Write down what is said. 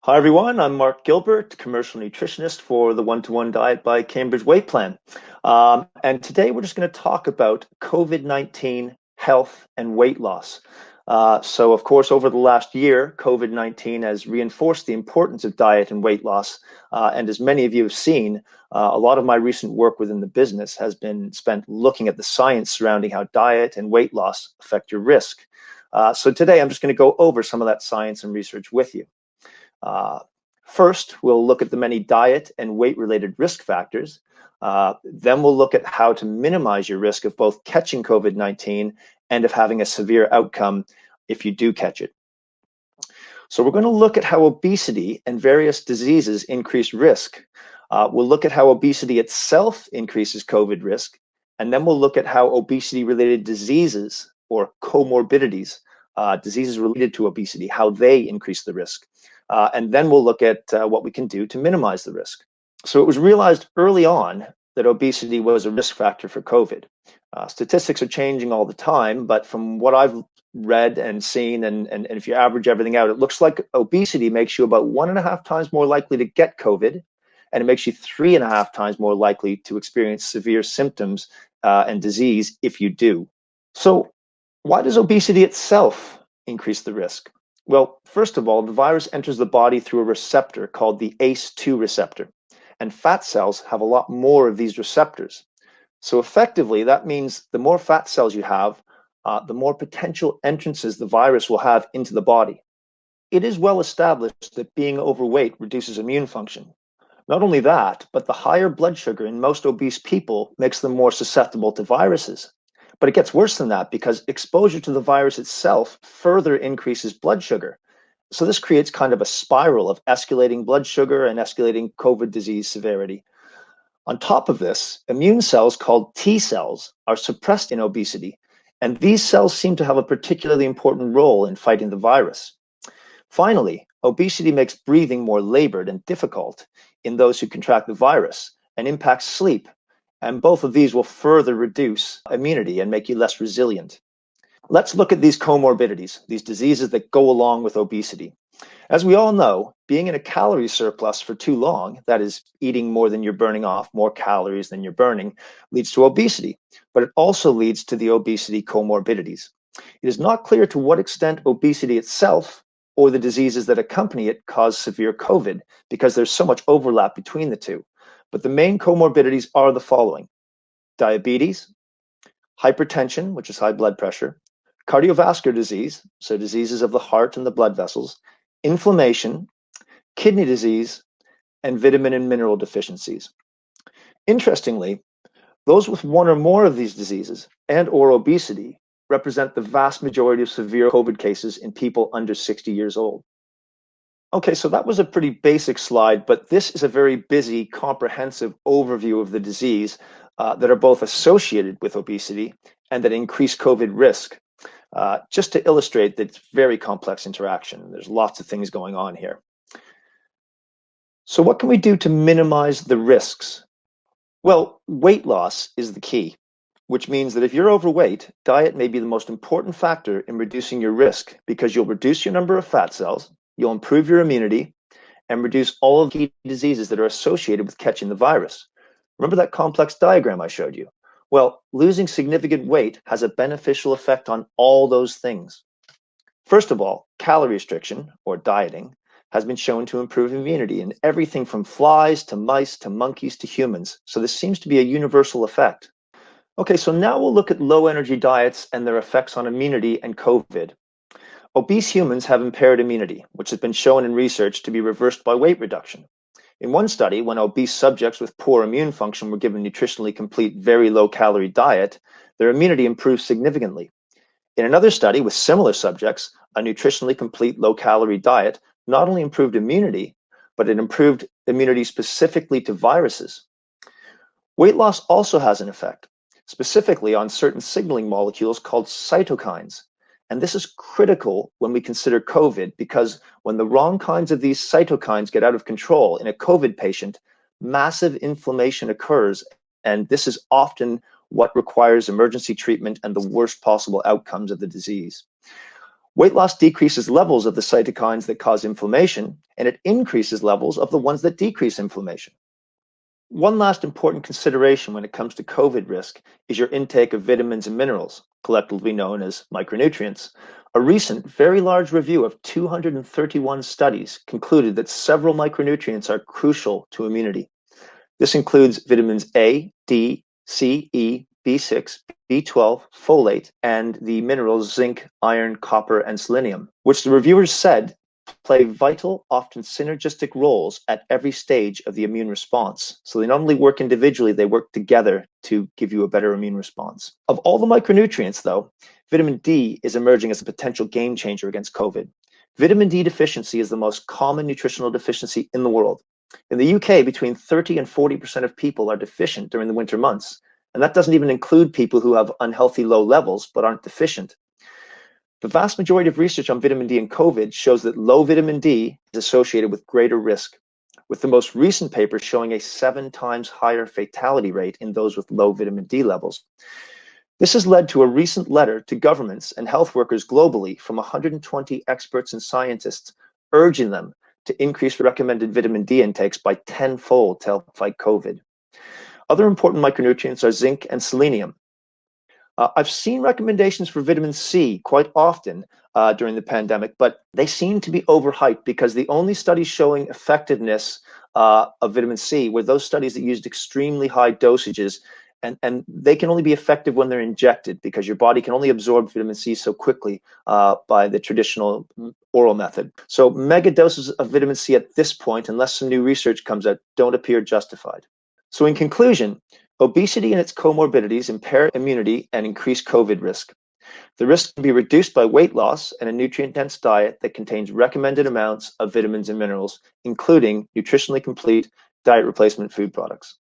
Hi everyone, I'm Mark Gilbert, commercial nutritionist for the One-to-One Diet by Cambridge Weight Plan. And today we're just going to talk about COVID-19 health and weight loss. So of course, over the last year, COVID-19 has reinforced the importance of diet and weight loss. And as many of you have seen, a lot of my recent work within the business has been spent looking at the science surrounding how diet and weight loss affect your risk. So today I'm just going to go over some of that science and research with you. Uh, First, we'll look at the many diet and weight-related risk factors. Then we'll look at how to minimize your risk of both catching COVID-19 and of having a severe outcome if you do catch it. So we're going to look at how obesity and various diseases increase risk. We'll look at how obesity itself increases COVID risk, and then we'll look at how obesity-related diseases or comorbidities, diseases related to obesity, how they increase the risk. And then we'll look at what we can do to minimize the risk. So it was realized early on that obesity was a risk factor for COVID. Statistics are changing all the time, but from what I've read and seen, and if you average everything out, it looks like obesity makes you about 1.5 times more likely to get COVID, and it makes you 3.5 times more likely to experience severe symptoms and disease if you do. So why does obesity itself increase the risk? Well, first of all, the virus enters the body through a receptor called the ACE2 receptor, and fat cells have a lot more of these receptors. So effectively, that means the more fat cells you have, the more potential entrances the virus will have into the body. It is well established that being overweight reduces immune function. Not only that, but the higher blood sugar in most obese people makes them more susceptible to viruses. But it gets worse than that because exposure to the virus itself further increases blood sugar. So this creates kind of a spiral of escalating blood sugar and escalating COVID disease severity. On top of this, immune cells called T cells are suppressed in obesity, and these cells seem to have a particularly important role in fighting the virus. Finally, obesity makes breathing more labored and difficult in those who contract the virus and impacts sleep, and both of these will further reduce immunity and make you less resilient. Let's look at these comorbidities, these diseases that go along with obesity. As we all know, being in a calorie surplus for too long, that is, eating more than you're burning off, more calories than you're burning, leads to obesity, but it also leads to the obesity comorbidities. It is not clear to what extent obesity itself or the diseases that accompany it cause severe COVID because there's so much overlap between the two. But the main comorbidities are the following: diabetes, hypertension, which is high blood pressure, cardiovascular disease, so diseases of the heart and the blood vessels, inflammation, kidney disease, and vitamin and mineral deficiencies. Interestingly, those with one or more of these diseases and or obesity represent the vast majority of severe COVID cases in people under 60 years old. Okay, so that was a pretty basic slide, but this is a very busy, comprehensive overview of the disease that are both associated with obesity and that increase COVID risk. Just to illustrate that it's very complex interaction. There's lots of things going on here. So what can we do to minimize the risks? Well, weight loss is the key, which means that if you're overweight, diet may be the most important factor in reducing your risk because you'll reduce your number of fat cells, you'll improve your immunity, and reduce all of the key diseases that are associated with catching the virus. Remember that complex diagram I showed you? Well, losing significant weight has a beneficial effect on all those things. First of all, calorie restriction, or dieting, has been shown to improve immunity in everything from flies to mice to monkeys to humans. So this seems to be a universal effect. Okay, so now we'll look at low energy diets and their effects on immunity and COVID. Obese humans have impaired immunity, which has been shown in research to be reversed by weight reduction. In one study, when obese subjects with poor immune function were given nutritionally complete, very low calorie diet, their immunity improved significantly. In another study with similar subjects, a nutritionally complete low-calorie diet not only improved immunity, but it improved immunity specifically to viruses. Weight loss also has an effect, specifically on certain signaling molecules called cytokines. And this is critical when we consider COVID because when the wrong kinds of these cytokines get out of control in a COVID patient, massive inflammation occurs, and this is often what requires emergency treatment and the worst possible outcomes of the disease. Weight loss decreases levels of the cytokines that cause inflammation, and it increases levels of the ones that decrease inflammation. One last important consideration when it comes to COVID risk is your intake of vitamins and minerals, collectively known as micronutrients. A recent, very large review of 231 studies concluded that several micronutrients are crucial to immunity. This includes vitamins A, D, C, E, B6, B12, folate, and the minerals zinc, iron, copper, and selenium, which the reviewers said play vital, often synergistic roles at every stage of the immune response. So they not only work individually, they work together to give you a better immune response. Of all the micronutrients, though, vitamin D is emerging as a potential game changer against COVID. Vitamin D deficiency is the most common nutritional deficiency in the world. In the UK, between 30 and 40% of people are deficient during the winter months, and that doesn't even include people who have unhealthy low levels but aren't deficient. The vast majority of research on vitamin D in COVID shows that low vitamin D is associated with greater risk, with the most recent paper showing a 7 times higher fatality rate in those with low vitamin D levels. This has led to a recent letter to governments and health workers globally from 120 experts and scientists urging them to increase recommended vitamin D intakes by tenfold to help fight COVID. Other important micronutrients are zinc and selenium. I've seen recommendations for vitamin C quite often during the pandemic, but they seem to be overhyped because the only studies showing effectiveness of vitamin C were those studies that used extremely high dosages, and they can only be effective when they're injected because your body can only absorb vitamin C so quickly by the traditional oral method. So mega doses of vitamin C at this point, unless some new research comes out, don't appear justified. So in conclusion, obesity and its comorbidities impair immunity and increase COVID risk. The risk can be reduced by weight loss and a nutrient-dense diet that contains recommended amounts of vitamins and minerals, including nutritionally complete diet replacement food products.